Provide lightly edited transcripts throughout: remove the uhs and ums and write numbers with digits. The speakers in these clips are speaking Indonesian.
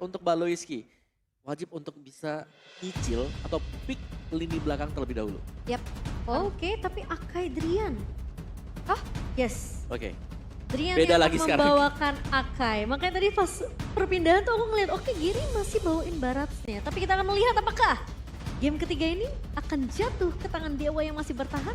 untuk Baloiski wajib untuk bisa nyicil atau pick lini belakang terlebih dahulu. Yap. Oke, tapi Akai Drian. Hah? Yes. Oke. Drian Beda yang lagi sekarang. membawakan Akai. Makanya tadi pas perpindahan tuh aku ngeliat, oke Giri masih bawain Baratsnya. Tapi kita akan melihat apakah game ketiga ini akan jatuh ke tangan Dewa yang masih bertahan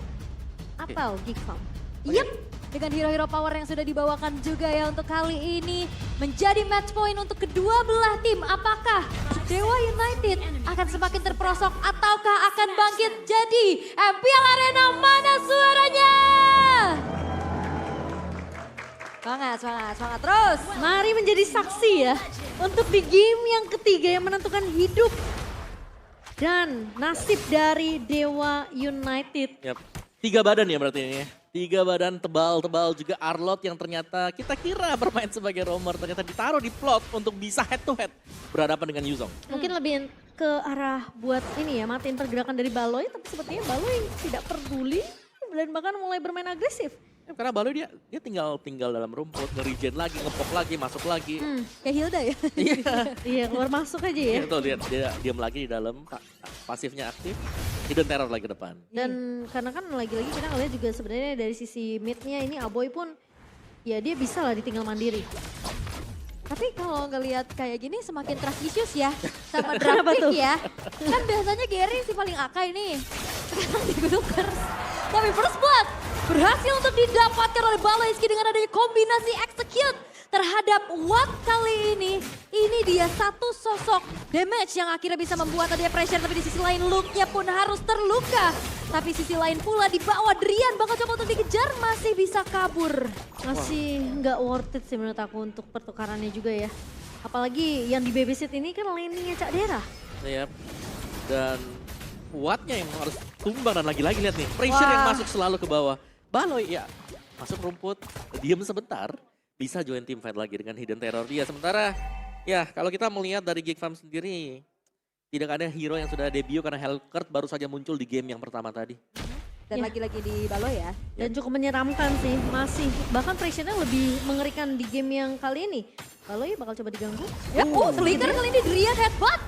atau Geek Farm. Yep, dengan hero-hero power yang sudah dibawakan juga ya untuk kali ini menjadi match point untuk kedua belah tim. Apakah Dewa United akan semakin terperosok ataukah akan bangkit jadi MPL Arena? Mana suaranya? Semangat terus. Mari menjadi saksi ya untuk di game yang ketiga yang menentukan hidup dan nasib dari Dewa United. Yap. 3 badan ya berarti ini ya. 3 badan tebal-tebal juga Arlot yang ternyata kita kira bermain sebagai roamer. Ternyata ditaruh di plot untuk bisa head to head berhadapan dengan Yuzong. Mungkin lebih ke arah buat ini ya, matiin pergerakan dari Baloy, tapi sepertinya Baloy tidak peduli dan bahkan mulai bermain agresif. Ya, karena Baloy dia tinggal dalam rumput, nge-regen lagi, ngepok lagi, masuk lagi. Kayak Hilda ya? Iya. Iya, keluar masuk aja ya. Tuh lihat dia diam lagi di dalam, pasifnya aktif, hidden terror lagi ke depan. Dan karena kan lagi-lagi kita ngeliat juga sebenarnya dari sisi midnya ini Aboy pun ya dia bisa lah ditinggal mandiri. Tapi kalau ngelihat kayak gini semakin tragisius ya sama Kenapa draft tuh? pick ya. Kan biasanya Gary sih paling akai nih. Sekarang di Gunungers. Tapi first blood berhasil untuk didapatkan oleh Baloiski dengan adanya kombinasi execute terhadap Watt kali ini. Ini dia satu sosok damage yang akhirnya bisa membuat adanya pressure, tapi di sisi lain Luke-nya pun harus terluka. Tapi sisi lain pula di bawah Drian bakal coba untuk dikejar, masih bisa kabur. Masih nggak worth it sih menurut aku untuk pertukarannya juga ya. Apalagi yang di babysit ini kan lane-nya Cak Dera. Yap. Dan Wattnya yang harus tumbang dan lagi-lagi lihat nih. Pressure yang masuk selalu ke bawah. Baloy ya masuk rumput, diam sebentar. Bisa join team fight lagi dengan hidden terror dia. Sementara ya kalau kita melihat dari Geek Farm sendiri. Tidak ada hero yang sudah debut karena Hellcurt baru saja muncul di game yang pertama tadi. Dan Ya. lagi-lagi di Baloy ya. Dan cukup menyeramkan sih, masih. Bahkan pressure-nya lebih mengerikan di game yang kali ini. Baloy bakal coba diganggu. Yap, terlihat kali ini Drian headbutt.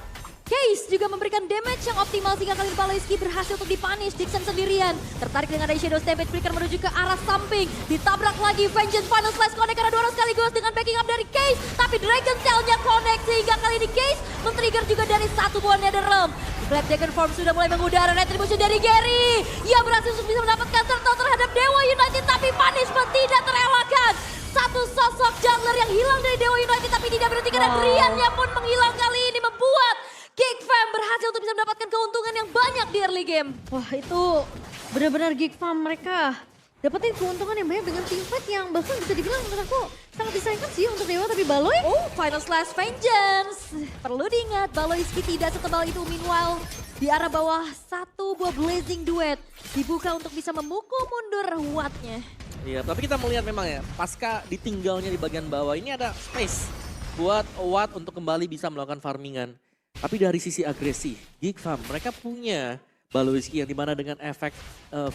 Case juga memberikan damage yang optimal sehingga kali ini Baloiski berhasil untuk dipunish. Dixon sendirian tertarik dengan ada Shadow Stampede Flicker menuju ke arah samping. Ditabrak lagi Vengeance Final Slash connect karena 2 orang sekaligus dengan backing up dari Case. Tapi Dragon Tail-nya connect sehingga kali ini Case men-trigger juga dari satu buah Netherrealm. Black Dragon Form sudah mulai mengudara, retribution dari Gary. Ia berhasil untuk bisa mendapatkan turtle terhadap Dewa United tapi punishment tidak terelakkan. Satu sosok jungler yang hilang dari Dewa United tapi tidak berhenti karena Drian-nya pun menghilang kali ini membuat Geek Fam berhasil untuk bisa mendapatkan keuntungan yang banyak di early game. Wah itu benar-benar Geek Farm mereka dapetin keuntungan yang banyak dengan team fight yang bahkan bisa dibilang menurut aku sangat disayangkan sih untuk Dewa, tapi Baloy. Oh, Final Slash Vengeance. Perlu diingat, Baloiski tidak setebal itu. Meanwhile, di arah bawah satu buah Blazing Duet dibuka untuk bisa memukul mundur Watt-nya. Iya, tapi kita melihat memang ya, pasca ditinggalnya di bagian bawah ini ada space buat Watt untuk kembali bisa melakukan farmingan. Tapi dari sisi agresi, Geek Farm mereka punya Baloiski yang dimana dengan efek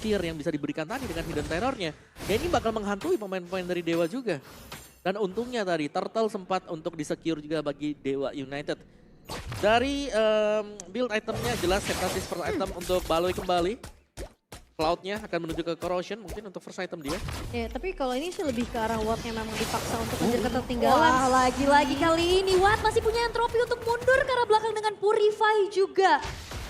fear yang bisa diberikan tadi dengan hidden terrornya. Ya ini bakal menghantui pemain-pemain dari Dewa juga. Dan untungnya tadi Turtle sempat untuk disecure juga bagi Dewa United. Dari build itemnya jelas hypnosis per item untuk Baloy kembali. Cloud-nya akan menuju ke Corrosion mungkin untuk first item dia. Ya, tapi kalau ini sih lebih ke arah Watt yang memang dipaksa untuk mengejar ketertinggalan. Wah, lagi-lagi kali ini Watt masih punya entropi untuk mundur ke arah belakang dengan Purify juga.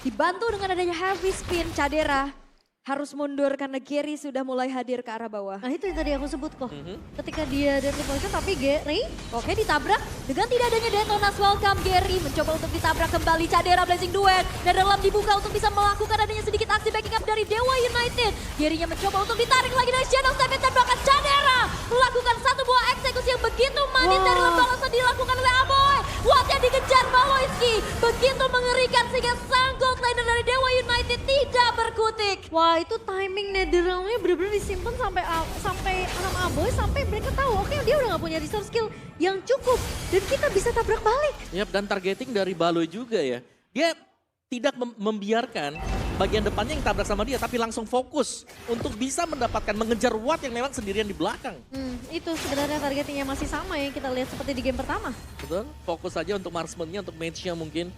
Dibantu dengan adanya Heavy Spin, Cadera harus mundur karena Gary sudah mulai hadir ke arah bawah. Nah itu yang tadi aku sebut kok. Ketika dia deadly poison tapi Gary Oke, ditabrak dengan tidak adanya Detonas Welcome. Gary mencoba untuk ditabrak kembali. Cadera Blazing Duet dan dalam dibuka untuk bisa melakukan adanya sedikit aksi backing up dari Dewa United. Gary-nya mencoba untuk ditarik lagi dari Shadow Stampede dan bahkan Cadera melakukan satu buah eksekusi yang begitu manis dari lembaga dilakukan oleh Aboy. Watt yang dikejar Baloiski begitu mengerikan sehingga sang gold laner dari Dewa United tidak berkutik. wah itu timing Netherrealm-nya benar-benar disimpan sampai sama Aboy sampai mereka tahu oke dia udah gak punya resource skill yang cukup dan kita bisa tabrak balik. Yap, dan targeting dari Baloy juga ya. Dia tidak membiarkan bagian depannya yang tabrak sama dia, tapi langsung fokus untuk bisa mendapatkan mengejar Watt yang memang sendirian di belakang. Itu sebenarnya targetnya masih sama ya kita lihat seperti di game pertama. Betul, fokus saja untuk marksman-nya, untuk mage-nya mungkin.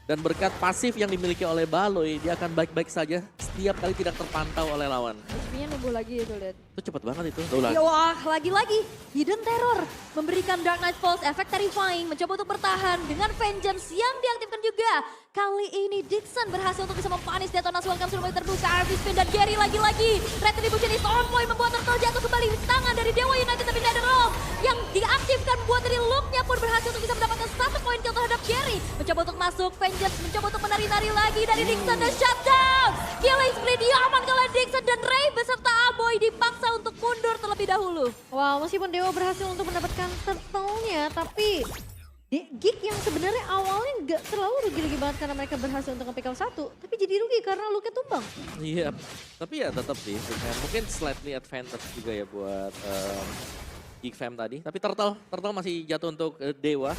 Dan berkat pasif yang dimiliki oleh Baloy, dia akan baik-baik saja setiap kali tidak terpantau oleh lawan. HP-nya nunggu lagi itu lihat. Itu cepat banget itu. Tuh lah. Ya wah, lagi-lagi Hidden Terror memberikan Dark Knight Pulse efek terrifying, mencoba untuk bertahan dengan Vengeance yang diaktifkan juga. Kali ini Dixon berhasil untuk bisa mempanis Detonas Welcome sudah mulai terbuka. RV Spin dan Gary lagi-lagi. Retribution is on point membuat Turtle jatuh kembali di tangan dari Dewa United, tapi Netherrealm yang diaktifkan buat dari Luke-nya pun berhasil untuk bisa mendapatkan 1 poin kill terhadap Gary. Mencoba untuk masuk, Vengeance mencoba untuk menari-nari lagi dari Dixon dan shutdown. Killing spree diamankan oleh Dixon dan Ray beserta Aboy dipaksa untuk mundur terlebih dahulu. Wow, meskipun Dewa berhasil untuk mendapatkan turtle-nya, tapi Geek yang sebenarnya awalnya nggak terlalu rugi-rugi banget karena mereka berhasil untuk nge-pick up 1, tapi jadi rugi karena Luke tumbang. Iya, tapi ya tetap sih. Mungkin slightly advantage juga ya buat Geek Fam tadi. Tapi Turtle masih jatuh untuk Dewa.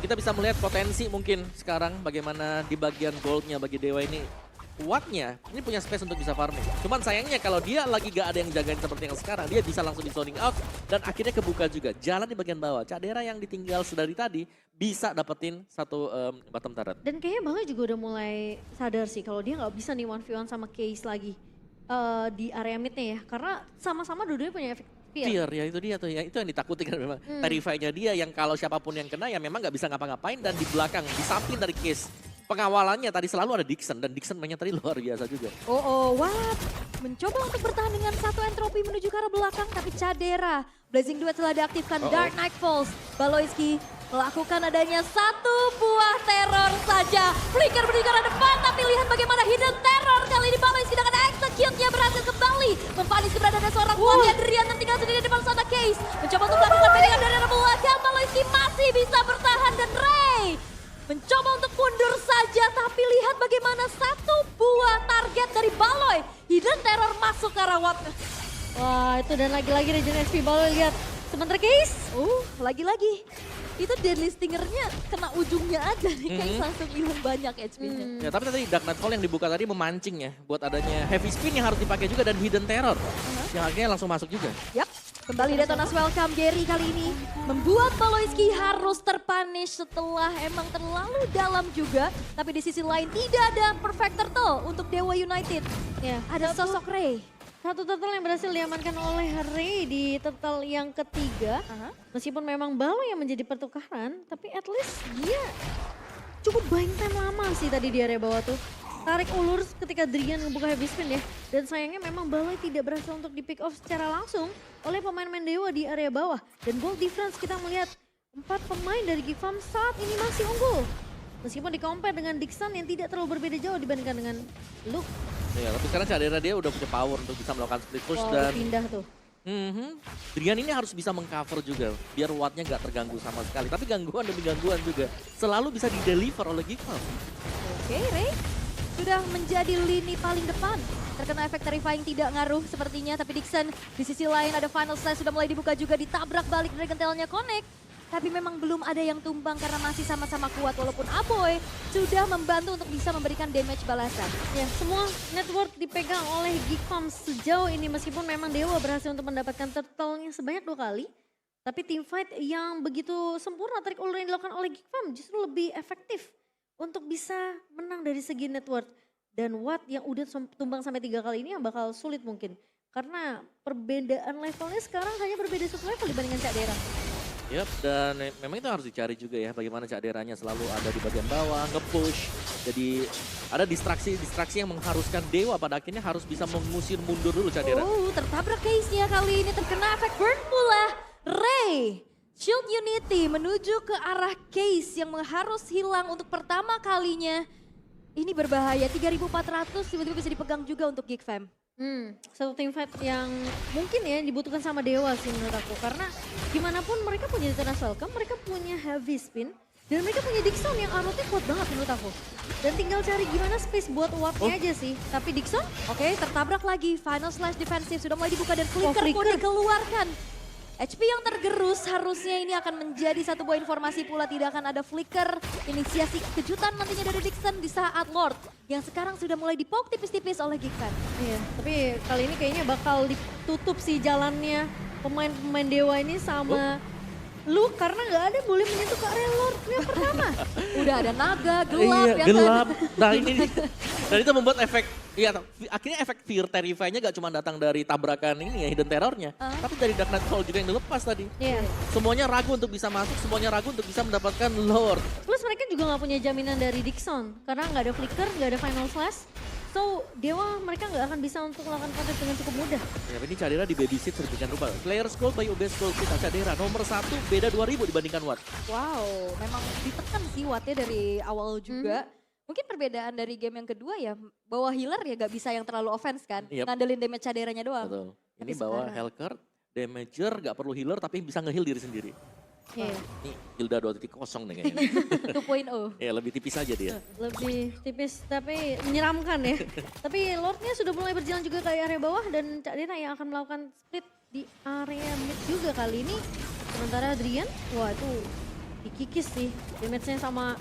Kita bisa melihat potensi mungkin sekarang bagaimana di bagian goldnya bagi Dewa ini. Watt-nya ini punya space untuk bisa farming. Cuman sayangnya kalau dia lagi gak ada yang jagain seperti yang sekarang, dia bisa langsung di zoning out dan akhirnya kebuka juga. Jalan di bagian bawah, Cadera yang ditinggal sedari tadi bisa dapetin satu bottom turret. Dan kayaknya Bangga juga udah mulai sadar sih kalau dia nggak bisa nih 1v1 sama Case lagi di area midnya ya. Karena sama-sama dua-duanya punya efek Fear, ya itu dia tuh ya, itu yang ditakuti kan memang. Terrify-nya dia yang kalau siapapun yang kena ya memang nggak bisa ngapa-ngapain dan di belakang, di samping dari Case. Pengawalannya tadi selalu ada Dixon dan Dixon mainnya tadi luar biasa juga. Watt mencoba untuk bertahan dengan 1 entropi menuju ke arah belakang, tapi Cadera. Blazing Duet telah diaktifkan, Dark Knight Falls. Baloyski melakukan adanya 1 buah teror saja. Flicker menuju ke arah depan, tapi lihat bagaimana Hidden Terror kali ini Baloyski dengan execute-nya berhasil kembali. Mempanis keberadaan seorang Watt yang Drian yang tinggal sendiri di depan sana Case. Mencoba untuk melakukan pendingan dari arah belakang, Baloyski masih bisa bertahan dan Ray mencoba untuk mundur saja, tapi lihat bagaimana 1 buah target dari Baloy. Hidden Terror masuk ke arah Watt. Wah, itu dan lagi-lagi Regen SP Baloy lihat. Sementara Case. Lagi-lagi. Itu Deadly Stinger-nya kena ujungnya aja nih, Case langsung hilang banyak HP-nya. Ya tapi tadi Dark Knight Fall yang dibuka tadi memancing ya, buat adanya Heavy Spin yang harus dipakai juga dan Hidden Terror. Yang akhirnya langsung masuk juga. Yap, kembali Detonas Welcome Gary kali ini membuat Baloyski harus terpunish setelah emang terlalu dalam juga. Tapi di sisi lain tidak ada perfect turtle untuk Dewa United. Ya, Ada sosok Ray. satu turtle yang berhasil diamankan oleh Ray di turtle yang ketiga. Meskipun memang Baloy yang menjadi pertukaran, tapi at least dia cukup buying time lama sih tadi di area bawah tuh. Tarik ulur ketika Drian ngebuka heavy spin ya. Dan sayangnya memang Baloy tidak berhasil untuk di pick off secara langsung oleh pemain-pemain Dewa di area bawah. Dan goal difference kita melihat 4 pemain dari Geek Farm saat ini masih unggul. Meskipun di-compare dengan Dixon yang tidak terlalu berbeda jauh dibandingkan dengan Luke. Ya, tapi sekarang Cadera dia udah punya power untuk bisa melakukan split push dan pindah tuh. Drian ini harus bisa mengcover juga biar Watt-nya nggak terganggu sama sekali. Tapi gangguan demi gangguan juga selalu bisa di-deliver oleh Geek Farm. Oke, Ray sudah menjadi lini paling depan. Terkena efek terrifying tidak ngaruh sepertinya, tapi Dixon di sisi lain ada final slice sudah mulai dibuka juga, ditabrak balik Dragon Tail-nya connect. Tapi memang belum ada yang tumbang karena masih sama-sama kuat walaupun Aboy sudah membantu untuk bisa memberikan damage balasan. Ya, semua network dipegang oleh Geek Farm sejauh ini meskipun memang Dewa berhasil untuk mendapatkan turtle-nya sebanyak 2 kali. Tapi teamfight yang begitu sempurna tarik ulur yang dilakukan oleh Geek Farm justru lebih efektif untuk bisa menang dari segi network. Dan Watt yang udah tumbang sampai 3 kali ini yang bakal sulit mungkin. Karena perbedaan levelnya sekarang hanya berbeda 1 level dibandingkan Cadera. Yap, dan memang itu harus dicari juga ya bagaimana Caderanya selalu ada di bagian bawah, nge-push. Jadi ada distraksi yang mengharuskan Dewa pada akhirnya harus bisa mengusir mundur dulu Cadera. Tertabrak Case-nya kali ini terkena efek burn pula. Ray, Shield Unity menuju ke arah Case yang harus hilang untuk pertama kalinya. Ini berbahaya, 3.400 tiba-tiba bisa dipegang juga untuk Geek Fam. Satu teamfight yang mungkin ya dibutuhkan sama Dewa sih menurut aku. Karena gimana pun mereka punya Detonas Welcome, mereka punya heavy spin. Dan mereka punya Dixon yang armornya kuat banget menurut aku. Dan tinggal cari gimana space buat Watt-nya aja sih. Tapi Dixon, Oke, tertabrak lagi. Final slash defensif sudah mulai dibuka dan flicker pun dikeluarkan. HP yang tergerus harusnya ini akan menjadi satu buah informasi pula, tidak akan ada flicker. Inisiasi kejutan nantinya dari Dixon di saat Lord yang sekarang sudah mulai dipok tipis-tipis oleh Geekfam. Iya, tapi kali ini kayaknya bakal ditutup sih jalannya pemain-pemain Dewa ini sama lu karena nggak ada boleh menyentuh ke area Lord yang pertama. Udah ada naga, gelap Iya, ya gelap. kan. Nah ini dan itu membuat efek, iya akhirnya efek Fear Terrify-nya gak cuma datang dari tabrakan ini ya, Hidden Terror-nya. Tapi dari Dark Knight Soul juga yang dilepas tadi. Iya. Semuanya ragu untuk bisa masuk, semuanya ragu untuk bisa mendapatkan Lord. Plus mereka juga nggak punya jaminan dari Dixon karena nggak ada flicker, nggak ada final flash. So Dewa mereka nggak akan bisa untuk melakukan contest dengan cukup mudah. Ya ini Cadera di babysit sedemikian rupa. Player Gold by OBS Gold kita Cadera nomor 1 beda 2000 dibandingkan Watt. Wow, memang ditekan sih Wattnya dari awal juga. Mungkin perbedaan dari game yang kedua ya, bawa healer ya gak bisa yang terlalu offense kan. Yep. Ngandelin damage caderanya doang. Betul. Tapi Ini bawa sekarang- Hellcurt, Damager gak perlu healer tapi bisa nge-heal diri sendiri. Iya. Ini Hilda 2.0 nih kayaknya. 2.0. Ya lebih tipis aja dia. Lebih tipis tapi menyeramkan ya. Tapi Lordnya sudah mulai berjalan juga ke area bawah dan Cak Dena yang akan melakukan split di area mid juga kali ini. Sementara Adrian, wah itu dikikis sih damage-nya sama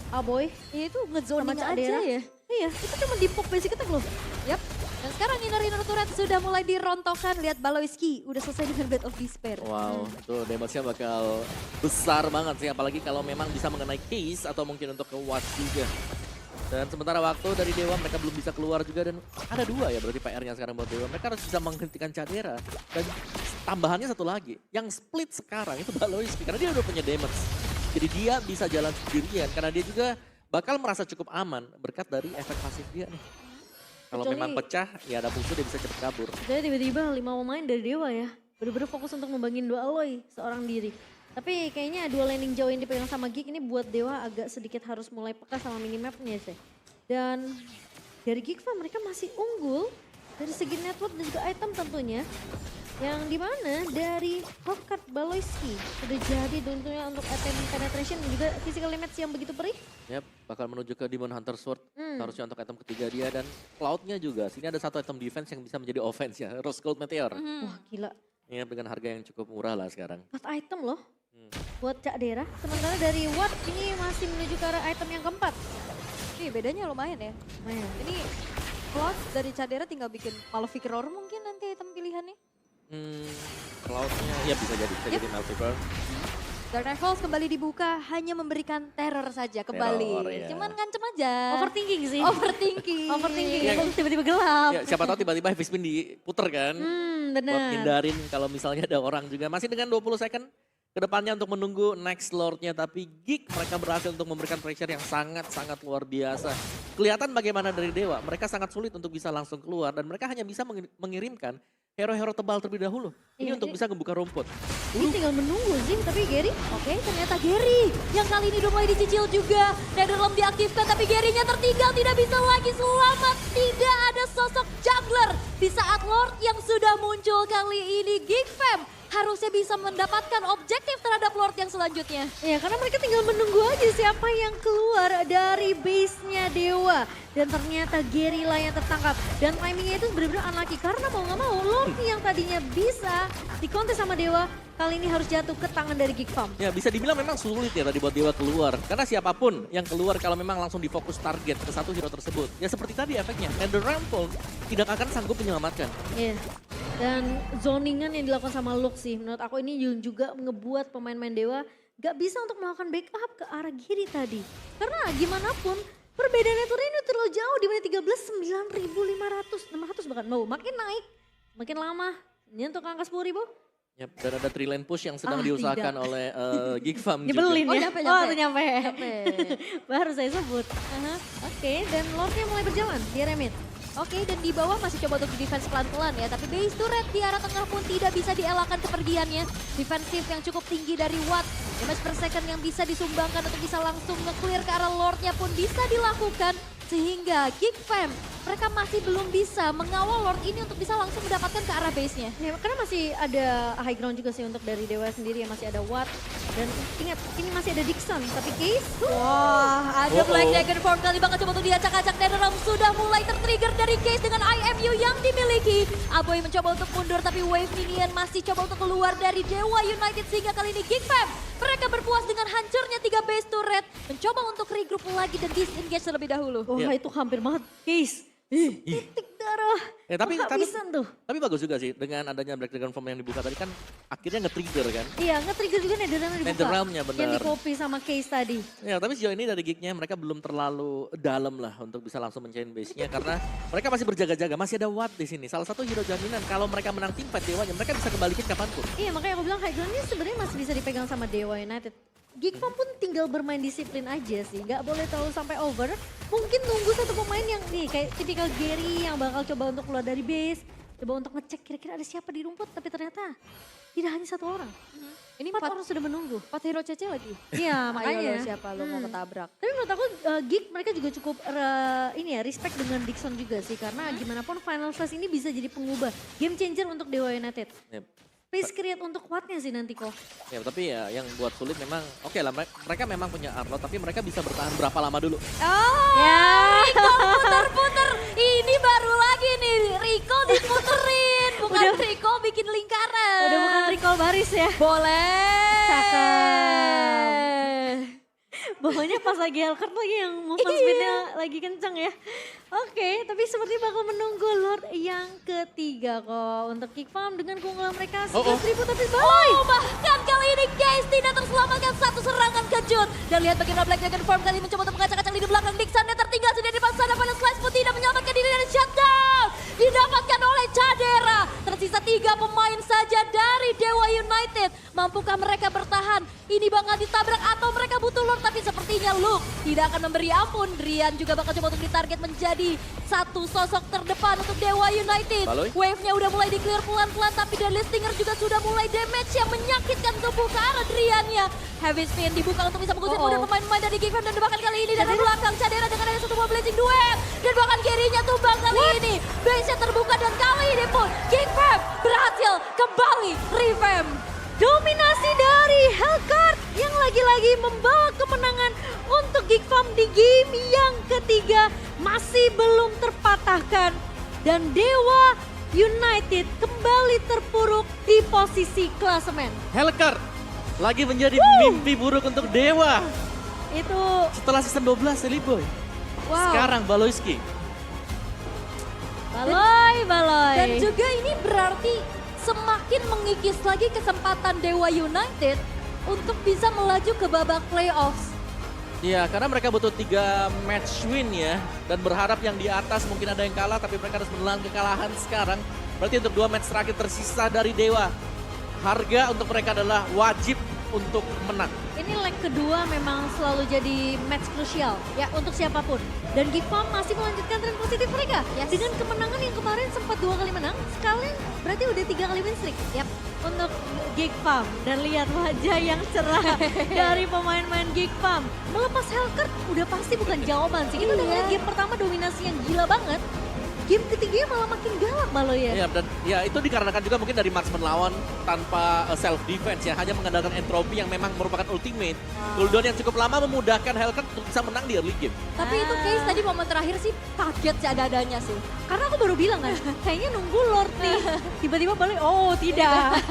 Aboy. Ya itu ngezoning Sama Cak aja Dera. ya. Iya, itu cuma di pop basic attack loh. Yap. Dan sekarang inner turret sudah mulai dirontokkan. Lihat Baloiski udah selesai dengan Bed of Despair. Wow, itu damage-nya bakal besar banget sih. Apalagi kalau memang bisa mengenai case atau mungkin untuk ke Watt juga. Dan sementara waktu dari Dewa mereka belum bisa keluar juga dan ada 2 ya berarti PR-nya sekarang buat Dewa. Mereka harus bisa menghentikan Cadera. Dan tambahannya satu lagi, yang split sekarang itu Baloiski karena dia udah punya damage. Jadi dia bisa jalan sendirian karena dia juga bakal merasa cukup aman berkat dari efek pasif dia nih. Kalau Kecuali- memang pecah ya ada musuh dia bisa cepet kabur. Jadi tiba-tiba 5 pemain dari Dewa ya. Bener-bener fokus untuk membangin 2 Aloy seorang diri. Tapi kayaknya 2 landing jauh yang dipegang sama Geek ini buat Dewa agak sedikit harus mulai peka sama minimapnya sih. Dan dari Geekfam mereka masih unggul dari segi network dan juga item tentunya. Yang dimana dari Hellcurt Baloiski sudah jadi tentunya untuk item penetration dan juga physical damage yang begitu perih. Yap, bakal menuju ke Demon Hunter Sword. Harusnya untuk item ketiga dia dan Cloud-nya juga. Sini ada satu item defense yang bisa menjadi offense ya, Rose Gold Meteor. Wah gila, Ya dengan harga yang cukup murah lah sekarang. 4 item loh buat Cak Dera. Sementara dari Watt ini masih menuju ke arah item yang keempat. Nih bedanya lumayan ya. Lumayan. Ini Cloud dari Cadera tinggal bikin Malefic Roar mungkin nanti item pilihannya. Cloud-nya ya bisa jadi multiple. Dark Knight Falls kembali dibuka hanya memberikan teror saja kembali. Teror, ya. Cuman ngancem aja. Overthinking sih. Overthinking. Overthinking. Iya. Tiba-tiba gelap. Ya siapa tahu tiba-tiba heavy spin diputer kan. Buat Benar. hindarin kalau misalnya ada orang juga. Masih dengan 20 second ke depannya untuk menunggu next Lord-nya. Tapi Geek mereka berhasil untuk memberikan pressure yang sangat-sangat luar biasa. Kelihatan bagaimana dari Dewa. Mereka sangat sulit untuk bisa langsung keluar. Dan mereka hanya bisa mengirimkan hero-hero tebal terlebih dahulu. Ini Iya, untuk bisa membuka rumput. Ini tinggal menunggu sih, tapi Gary Oke, ternyata Gary yang kali ini udah mulai dicicil juga. Netherrealm diaktifkan tapi Gary-nya tertinggal, tidak bisa lagi selamat. Tidak ada sosok juggler di saat Lord yang sudah muncul kali ini. Geekfam harusnya bisa mendapatkan objektif terhadap Lord yang selanjutnya. ya karena mereka tinggal menunggu aja siapa yang keluar dari base-nya Dewa. Dan ternyata Gary lah yang tertangkap. Dan timingnya itu benar-benar unlucky karena mau nggak mau Lord yang tadinya bisa dikontes sama Dewa kali ini harus jatuh ke tangan dari Geekfam. Ya bisa dibilang memang sulit ya tadi buat Dewa keluar. Karena siapapun yang keluar kalau memang langsung difokus target ke satu hero tersebut. Ya seperti tadi efeknya, Netherrealm Fall tidak akan sanggup menyelamatkan. Iya. Dan zoningan yang dilakukan sama Lux sih menurut aku ini juga ngebuat pemain-pemain Dewa gak bisa untuk melakukan backup ke arah Giri tadi. Karena gimana pun perbedaannya tuh ini terlalu jauh di menit 13 9.500 600 bahkan mau makin naik makin lama nyentuh ke angka 10.000. Yap, dan ada 3 lane push yang sedang Ah, diusahakan tidak. oleh Geekfam juga. Nyebelin Oh, ya. nyampe, Oh nyampe. tuh nyampe. Nyampe. Baru saya sebut. Oke, dan Lordnya mulai berjalan di remit. Oke, dan di bawah masih coba untuk di defense pelan-pelan ya. Tapi base turret di arah tengah pun tidak bisa dielakkan kepergiannya. Defensif yang cukup tinggi dari Watt. Damage per second yang bisa disumbangkan untuk bisa langsung nge-clear ke arah Lordnya pun bisa dilakukan. Sehingga Geekfam mereka masih belum bisa mengawal Lord ini untuk bisa langsung mendapatkan ke arah base-nya. Ya, karena masih ada high ground juga sih untuk dari Dewa sendiri ya, masih ada Watt. Dan ingat, ini masih ada Dixon, tapi Case, Wah, ada Black Dragon Form kali bakal coba untuk diacak-acak. Netherrealm sudah mulai tertrigger dari Case dengan IMU yang dimiliki. Aboy mencoba untuk mundur tapi Wave Minion masih coba untuk keluar dari Dewa United sehingga kali ini Geek Fam mereka berpuas dengan hancurnya 3 base turret. Mencoba untuk regroup lagi dan disengage terlebih dahulu. wah itu hampir banget. Case, titik darah. Tapi Kehabisan tuh. tapi bagus juga sih dengan adanya Black Dragon Form yang dibuka tadi kan akhirnya nge-trigger kan. Iya, nge-trigger juga Netherrealm dibuka. Netherrealm-nya benar. Yang di-copy sama Case tadi. Ya, tapi sejauh ini dari geeknya mereka belum terlalu dalam lah untuk bisa langsung mencain base-nya karena mereka masih berjaga-jaga, masih ada Watt di sini. Salah satu hero jaminan kalau mereka menang tim fight Dewanya, mereka bisa kembalikan kapanpun. Iya, makanya aku bilang high ground ini sebenarnya masih bisa dipegang sama Dewa United. Geek Fam pun tinggal bermain disiplin aja sih, nggak boleh terlalu sampai over. Mungkin nunggu satu pemain yang nih kayak tipikal Gary yang bakal coba untuk keluar dari base, coba untuk ngecek kira-kira ada siapa di rumput, tapi ternyata tidak hanya satu orang. Ini 4 orang sudah menunggu. 4 hero CC lagi. Iya, Ayo makanya. lo siapa lo mau ketabrak. Tapi menurut aku Geek mereka juga cukup ini ya respect dengan Dixon juga sih, karena gimana pun Final Flash ini bisa jadi pengubah game changer untuk Dewa United. Ya, Space create untuk Wattnya sih nanti kok. ya, tapi ya yang buat sulit memang oke lah mereka memang punya Arnold tapi mereka bisa bertahan berapa lama dulu. Oh, Ya. Rico puter-puter. Ini baru lagi nih, Rico diputerin. Bukan Udah. Rico bikin lingkaran. Udah bukan recall baris ya. Boleh. Cakep. Bawahnya pas lagi Hellcat lagi yang movement speednya lagi kencang ya. Oke, tapi seperti bakal menunggu Lord yang ketiga kok. Untuk Geek Fam dengan keunggulan mereka 11.000 tapi balik. Oh, bahkan kali ini Case tidak terselamatkan satu serangan kejut. Dan lihat bagaimana Black Dragon Form kali ini mencoba untuk mengacak-acak di belakang Dixon yang tertinggal sudah di depan sana pada Slice pun tidak menyelamatkan diri dari shutdown. Didapatkan oleh Cadera. Tersisa 3 pemain saja dari Dewa United. Mampukah mereka bertahan? Ini bakal ditabrak atau mereka butuh Lord, tapi sepertinya Luke tidak akan memberi ampun. Drian juga bakal coba untuk ditarget menjadi satu sosok terdepan untuk Dewa United. Baloy. Wave-nya udah mulai di-clear pelan-pelan, tapi Deadly Stinger juga sudah mulai damage yang menyakitkan tubuh ke arah Drian-nya. Heavy Spin dibuka untuk bisa mengusir mundur pemain-pemain dari Geek Fam dan bahkan kali ini dari belakang Cadera dengan ada satu buah blazing duet. Dan bahkan Gary-nya tumbang kali ini. Base-nya terbuka dan kali ini pun Geek Fam berhasil kembali revamp. Dominasi dari Hellcat yang lagi-lagi membawa kemenangan untuk Geek Fam di game yang ketiga masih belum terpatahkan. Dan Dewa United kembali terpuruk di posisi klasemen. Hellcat lagi menjadi mimpi buruk untuk Dewa Itu setelah season 12 Silly Boy. Wow. Sekarang Baloyski. Baloy. Dan juga ini berarti semakin mengikis lagi kesempatan Dewa United untuk bisa melaju ke babak playoffs. Iya, karena mereka butuh 3 match win ya. Dan berharap yang di atas mungkin ada yang kalah, tapi mereka harus menelan kekalahan sekarang. Berarti untuk 2 match terakhir tersisa dari Dewa. Harga untuk mereka adalah wajib untuk menang. Ini leg kedua memang selalu jadi match krusial ya untuk siapapun. Dan Geek Fam masih melanjutkan tren positif mereka. Yes. Dengan kemenangan yang kemarin sempat 2 kali menang, sekali berarti udah 3 kali win streak. Yap. Untuk Geek Fam. Dan lihat wajah yang cerah dari pemain-pemain Geek Fam. Melepas Hellcat udah pasti bukan jawaban sih. Kita udah Iya. ngeliat game pertama dominasi yang gila banget. Game ketiganya malah makin galak Baloy ya. Iya, dan ya itu dikarenakan juga mungkin dari marksman lawan tanpa self defense ya, hanya mengandalkan entropy yang memang merupakan ultimate. Cooldown yang cukup lama memudahkan Hellcat untuk bisa menang di early game. Tapi itu Case tadi momen terakhir sih kaget sih ada-adanya sih. Karena aku baru bilang kan, kayaknya nunggu Lord nih. Tiba-tiba balik, oh tidak.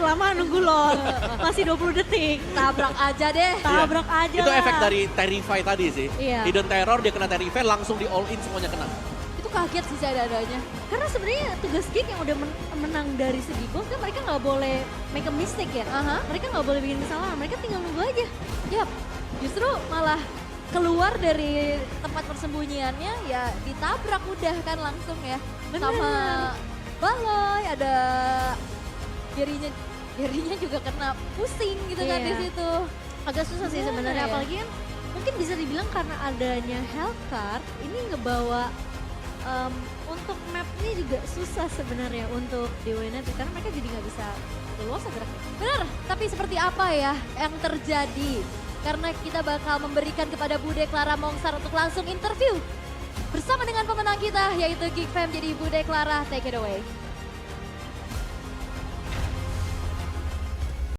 Kelamaan nunggu Lord. Masih 20 detik. Tabrak aja deh. Tabrak aja Itu lah. efek dari Terrify tadi sih. Iya. Hidden Terror dia kena Terrify langsung di all in semuanya kena. Itu kaget sih ada-adanya. Karena sebenarnya tugas Geek yang udah menang dari segi goals kan mereka nggak boleh make a mistake ya. Aha. Mereka nggak boleh bikin kesalahan, mereka tinggal nunggu aja. Yap, justru malah keluar dari tempat persembunyiannya ya ditabrak udah kan langsung ya. Bener. Sama Baloy, ada Gerinya juga kena pusing gitu kan Iya. di situ. Agak susah sih Gimana sebenarnya, ya? apalagi kan mungkin bisa dibilang karena adanya Hellcat ini ngebawa untuk mapnya juga susah sebenarnya untuk Dewa United karena mereka jadi nggak bisa leluasa geraknya. Bener, tapi seperti apa ya yang terjadi? Karena kita bakal memberikan kepada Bude Clara Mongsar untuk langsung interview bersama dengan pemenang kita yaitu Geek Fam. Jadi Bude Clara, take it away.